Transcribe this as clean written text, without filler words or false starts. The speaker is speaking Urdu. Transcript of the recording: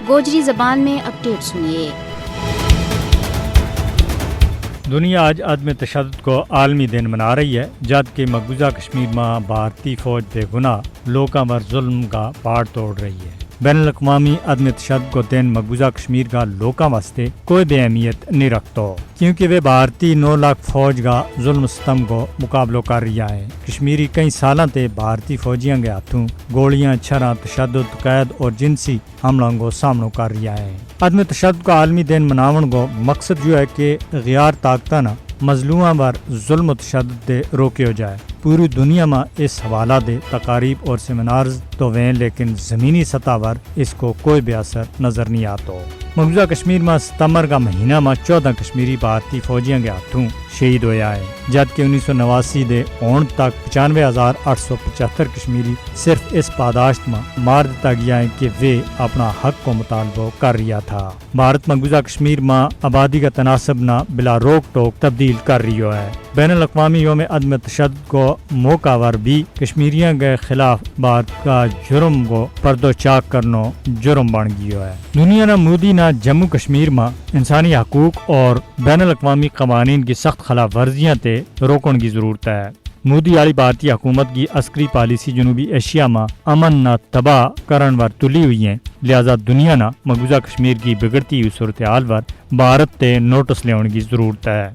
گوجری زبان میں اپڈیٹ سنیے۔ دنیا آج عدم تشدد کو عالمی دن منا رہی ہے، جبکہ مقبوضہ کشمیر میں بھارتی فوج بے گناہ لوگوں پر ظلم کا پاڑ توڑ رہی ہے۔ بین الاقوامی عدم تشدد کو دن مقبوضہ کشمیر کا لوگوں واسطے کوئی بے اہمیت نہیں رکھتا، کیونکہ وہ بھارتی 9 لاکھ فوج کا ظلم ستم کو مقابلہ کر رہا ہے۔ کشمیری کئی سالوں تے بھارتی فوجیاں کے ہاتھوں گولیاں، چھراں، تشدد، قید اور جنسی حملوں کو سامنا کر رہا ہے۔ عدم تشدد کا عالمی دن مناون کو مقصد جو ہے کہ غیار طاقتاں نہ مظلوماں پر ظلم و تشدد دے روکے جائے۔ پوری دنیا میں اس حوالہ دے تقاریب اور سیمینارز تو ویں، لیکن زمینی سطح پر اس کو کوئی بھی اثر نظر نہیں آتا۔ مقبوضہ کشمیر میں ستمبر کا مہینہ میں 14 کشمیری بھارتی فوجیاں کے ہاتھوں شہید ہویا ہے، جبکہ 1989 دے ہون تک 95,875 کشمیری صرف اس پاداشت میں مار دیتا گیا ہے کہ وہ اپنا حق کو مطالبہ کر رہا تھا۔ بھارت مقبوضہ کشمیر میں آبادی کا تناسب نہ بلا روک ٹوک تبدیل کر رہی ہے۔ بین الاقوامی یوم عدم تشدد کو موقع پر بھی کشمیریوں کے خلاف بھارت کا جرم کو پردو چاک کرنا جرم بن گیا ہے۔ دنیا نہ مودی نہ جموں کشمیر میں انسانی حقوق اور بین الاقوامی قوانین کی سخت خلاف ورزیاں تے روکن کی ضرورت ہے۔ مودی والی بھارتی حکومت کی عسکری پالیسی جنوبی ایشیا میں امن نہ تباہ کرن پر تلی ہوئی ہیں، لہذا دنیا نہ مقبوضہ کشمیر کی بگڑتی ہوئی صورتحال پر بھارت تے نوٹس لینے کی ضرورت ہے۔